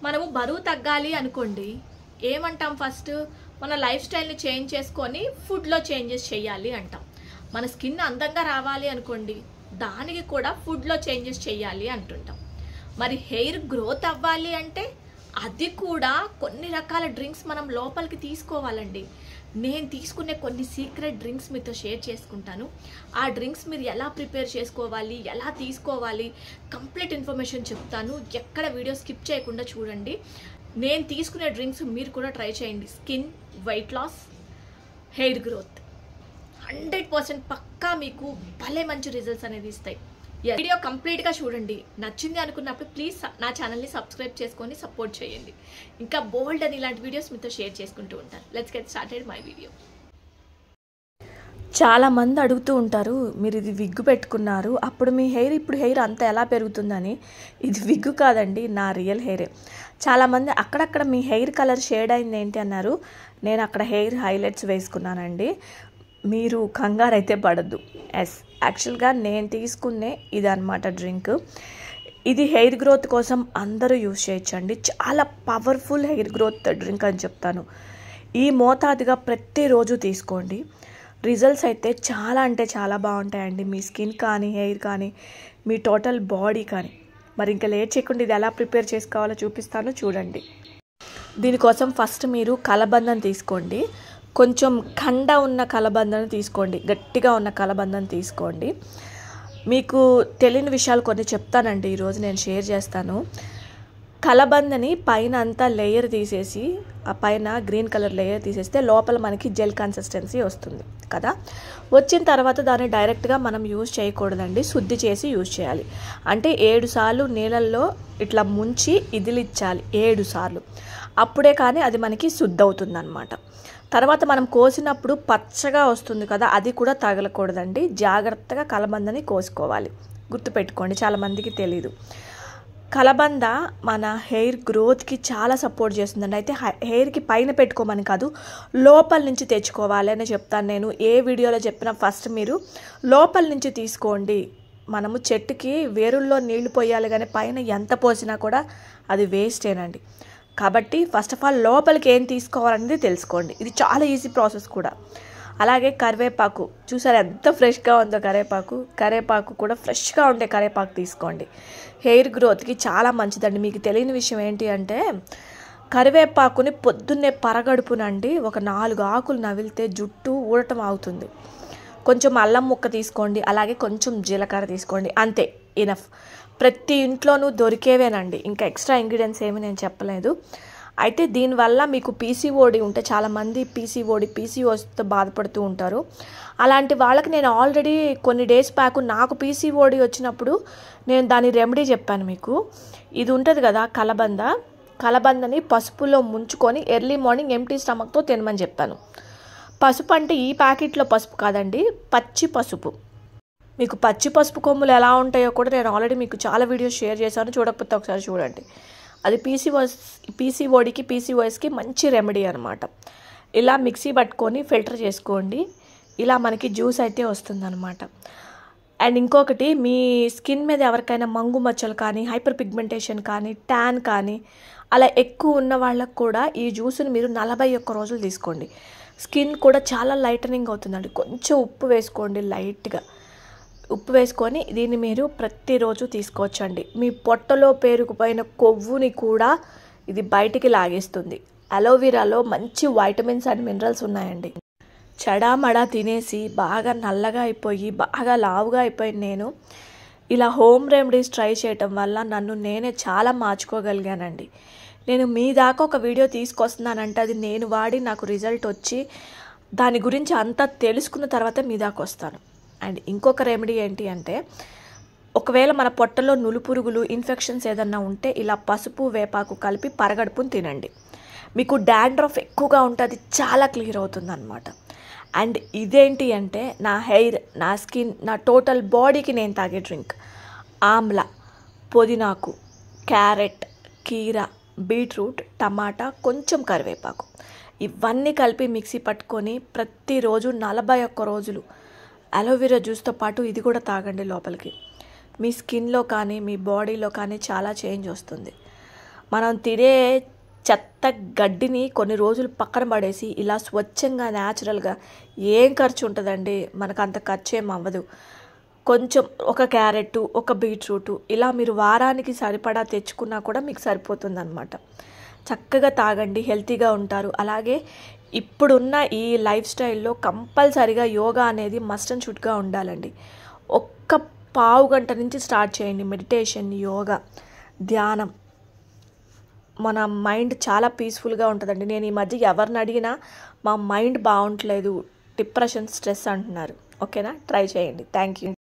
మనము బరువు తగ్గాలి అనుకోండి, ఏమంటాం ఫస్ట్ మన లైఫ్ స్టైల్ని చేంజ్ చేసుకొని ఫుడ్లో చేంజెస్ చేయాలి అంటాం. మన స్కిన్ అందంగా రావాలి అనుకోండి, దానికి కూడా ఫుడ్లో చేంజెస్ చేయాలి అంటుంటాం. మరి హెయిర్ గ్రోత్ అవ్వాలి అంటే అది కూడా కొన్ని రకాల డ్రింక్స్ మనం లోపలికి తీసుకోవాలండి. నేను తీసుకునే కొన్ని సీక్రెట్ డ్రింక్స్ మీతో షేర్ చేసుకుంటాను. ఆ డ్రింక్స్ మీరు ఎలా ప్రిపేర్ చేసుకోవాలి, ఎలా తీసుకోవాలి, కంప్లీట్ ఇన్ఫర్మేషన్ చెప్తాను. ఎక్కడ వీడియో స్కిప్ చేయకుండా చూడండి. నేను తీసుకునే డ్రింక్స్ మీరు కూడా ట్రై చేయండి. Skin, weight loss, hair growth 100% పక్కా మీకు భలే మంచి రిజల్ట్స్ అనేది ఇస్తాయి. వీడియో కంప్లీట్గా చూడండి. నచ్చింది అనుకున్నప్పుడు ప్లీజ్ నా ఛానల్ని సబ్స్క్రైబ్ చేసుకొని సపోర్ట్ చేయండి. ఇంకా బోల్డ్ అని ఇలాంటి వీడియోస్ మీతో షేర్ చేసుకుంటూ ఉంటాను. Let's get started my video. చాలామంది అడుగుతూ ఉంటారు, మీరు ఇది విగ్గు పెట్టుకున్నారు, అప్పుడు మీ హెయిర్ ఇప్పుడు హెయిర్ అంత ఎలా పెరుగుతుందని. ఇది విగ్గు కాదండి, నా రియల్ హెయిరే. చాలామంది అక్కడక్కడ మీ హెయిర్ కలర్ షేడ్ అయింది ఏంటి అన్నారు. నేను అక్కడ హెయిర్ హైలైట్స్ వేసుకున్నానండి. మీరు కంగారు అయితే పడద్దు. ఎస్, యాక్చువల్గా నేను తీసుకునే ఇది అనమాట డ్రింక్. ఇది హెయిర్ గ్రోత్ కోసం అందరూ యూజ్ చేయొచ్చండి. చాలా పవర్ఫుల్ హెయిర్ గ్రోత్ డ్రింక్ అని చెప్తాను. ఈ మోతాదుగా ప్రతిరోజు తీసుకోండి. రిజల్ట్స్ అయితే చాలా అంటే చాలా బాగుంటాయండి. మీ స్కిన్ కానీ, హెయిర్ కానీ, మీ టోటల్ బాడీ కానీ. మరి ఇంకా లేట్ చేయకుండా ఇది ఎలా ప్రిపేర్ చేసుకోవాలో చూపిస్తాను, చూడండి. దీనికోసం ఫస్ట్ మీరు కలబందను తీసుకోండి. కొంచెం కండ ఉన్న కలబందను తీసుకోండి, గట్టిగా ఉన్న కలబందను తీసుకోండి. మీకు తెలియని విషయాలు కొన్ని చెప్తానండి, ఈరోజు నేను షేర్ చేస్తాను. కలబందని పైన అంతా లేయర్ తీసేసి, ఆ పైన గ్రీన్ కలర్ లేయర్ తీసేస్తే లోపల మనకి జెల్ కన్సిస్టెన్సీ వస్తుంది కదా. వచ్చిన తర్వాత దాన్ని డైరెక్ట్గా మనం యూజ్ చేయకూడదండి, శుద్ధి చేసి యూజ్ చేయాలి. అంటే 7 సార్లు నీళ్ళల్లో ఇట్లా ముంచి ఇదిలిచ్చాలి 7 సార్లు. అప్పుడే కానీ అది మనకి శుద్ధి అవుతుంది అన్నమాట. తర్వాత మనం కోసినప్పుడు పచ్చగా వస్తుంది కదా, అది కూడా తగలకూడదండి. జాగ్రత్తగా కలబందని కోసుకోవాలి. గుర్తుపెట్టుకోండి, చాలామందికి తెలీదు. కలబంద మన హెయిర్ గ్రోత్కి చాలా సపోర్ట్ చేస్తుందండి. అయితే హెయిర్కి పైన పెట్టుకోమని కాదు, లోపల నుంచి తెచ్చుకోవాలి అని చెప్తాను నేను. ఏ వీడియోలో చెప్పినా ఫస్ట్ మీరు లోపల నుంచి తీసుకోండి. మనము చెట్టుకి వేరుల్లో నీళ్లు పోయాలి, కానీ పైన ఎంత పోసినా కూడా అది వేస్టేనండి. కాబట్టి ఫస్ట్ ఆఫ్ ఆల్ లోపలికి ఏం తీసుకోవాలనేది తెలుసుకోండి. ఇది చాలా ఈజీ ప్రాసెస్ కూడా. అలాగే కరివేపాకు చూసారు ఎంత ఫ్రెష్గా ఉందో. కరివేపాకు కూడా ఫ్రెష్గా ఉండే కరివేపాకు తీసుకోండి. హెయిర్ గ్రోత్కి చాలా మంచిదండి. మీకు తెలియని విషయం ఏంటి అంటే, కరివేపాకుని పొద్దున్నే పరగడుపునండి ఒక 4 ఆకులు నవిలితే జుట్టు ఊడటం అవుతుంది. కొంచెం అల్లం ముక్క తీసుకోండి, అలాగే కొంచెం జీలకర్ర తీసుకోండి, అంతే, ఇనఫ్. ప్రతి ఇంట్లోనూ దొరికేవేనండి, ఇంకా ఎక్స్ట్రా ఇంగ్రీడియంట్స్ ఏమి నేను చెప్పలేదు. అయితే దీనివల్ల మీకు పీసీఓడి ఉంటే, చాలామంది పీసీఓడితో బాధపడుతూ ఉంటారు. అలాంటి వాళ్ళకి నేను ఆల్రెడీ కొన్ని డేస్ బ్యాక్ నాకు పీసీఓడి వచ్చినప్పుడు నేను దాని రెమెడీ చెప్పాను మీకు. ఇది ఉంటుంది కదా కలబందని పసుపులో ముంచుకొని ఎర్లీ మార్నింగ్ ఎంప్టీ స్టమక్తో తినమని చెప్పాను. పసుపు అంటే ఈ ప్యాకెట్లో పసుపు కాదండి, పచ్చి పసుపు. మీకు పచ్చి పసుపు కొమ్ములు ఎలా ఉంటాయో కూడా నేను ఆల్రెడీ మీకు చాలా వీడియోస్ షేర్ చేశాను, చూడకపోతే ఒకసారి చూడండి. అది పీసీఓడికి పీసీఓఎస్కి మంచి రెమెడీ అనమాట. ఇలా మిక్సీ పట్టుకొని ఫిల్టర్ చేసుకోండి. ఇలా మనకి జ్యూస్ అయితే వస్తుందన్నమాట. అండ్ ఇంకొకటి, మీ స్కిన్ మీద ఎవరికైనా మంగు మచ్చలు కానీ, హైపర్ పిగ్మెంటేషన్ కానీ, ట్యాన్ కానీ అలా ఎక్కువ ఉన్న వాళ్ళకు కూడా ఈ జ్యూస్ని మీరు 41 రోజులు తీసుకోండి. స్కిన్ కూడా చాలా లైటనింగ్ అవుతుందండి. కొంచెం ఉప్పు వేసుకోండి, లైట్గా ఉప్పు వేసుకొని దీన్ని మీరు ప్రతిరోజు తీసుకోవచ్చండి. మీ పొట్టలో పేరుకుపోయిన కొవ్వుని కూడా ఇది బయటికి లాగేస్తుంది. అలోవెరాలో మంచి వైటమిన్స్ అండ్ మినరల్స్ ఉన్నాయండి. చడామడా తినేసి బాగా నల్లగా అయిపోయి బాగా లావుగా అయిపోయింది నేను. ఇలా హోమ్ రెమెడీస్ ట్రై చేయటం వల్ల నన్ను నేనే చాలా మార్చుకోగలిగానండి. నేను మీ దాకా ఒక వీడియో తీసుకొస్తున్నానంటే అది నేను వాడి నాకు రిజల్ట్ వచ్చి దాని గురించి అంతా తెలుసుకున్న తర్వాత మీ దాకా వస్తాను. అండ్ ఇంకొక రెమెడీ ఏంటి అంటే, ఒకవేళ మన పొట్టలో నులుపురుగులు, ఇన్ఫెక్షన్స్ ఏదన్నా ఉంటే ఇలా పసుపు, వేపాకు కలిపి పరగడుపుని తినండి. మీకు డాండ్రఫ్ ఎక్కువగా ఉంటే అది చాలా క్లియర్ అవుతుంది అన్నమాట. అండ్ ఇదేంటి అంటే, నా హెయిర్, నా స్కిన్, నా టోటల్ బాడీకి నేను తాగే డ్రింక్. ఆమ్లా, పుదీనాకు, క్యారెట్, కీరా, బీట్రూట్, టమాటా, కొంచెం కరివేపాకు ఇవన్నీ కలిపి మిక్సీ పట్టుకొని ప్రతిరోజు 41 రోజులు అలోవెరా జ్యూస్తో పాటు ఇది కూడా తాగండి లోపలికి. మీ స్కిన్లో కానీ మీ బాడీలో కానీ చాలా చేంజ్ వస్తుంది. మనం తినే చెత్త గడ్డిని కొన్ని రోజులు పక్కన పడేసి ఇలా స్వచ్ఛంగా న్యాచురల్గా ఏం ఖర్చు ఉంటుందండి, మనకు అంత ఖర్చు ఏం అవ్వదు. కొంచెం ఒక క్యారెట్, ఒక బీట్రూట్ ఇలా మీరు వారానికి సరిపడా తెచ్చుకున్నా కూడా మీకు సరిపోతుందన్నమాట. చక్కగా తాగండి, హెల్తీగా ఉంటారు. అలాగే ఇప్పుడున్న ఈ లైఫ్ స్టైల్లో కంపల్సరిగా యోగా అనేది మస్ట్ అండ్ షుడ్గా ఉండాలండి. ఒక్క పావు గంట నుంచి స్టార్ట్ చేయండి. మెడిటేషన్, యోగా, ధ్యానం. మన మైండ్ చాలా పీస్ఫుల్గా ఉంటుందండి. నేను ఈ మధ్య ఎవరిని అడిగినా మా మైండ్ బాగుంటలేదు, డిప్రెషన్, స్ట్రెస్ అంటున్నారు. ఓకేనా, ట్రై చేయండి. Thank you.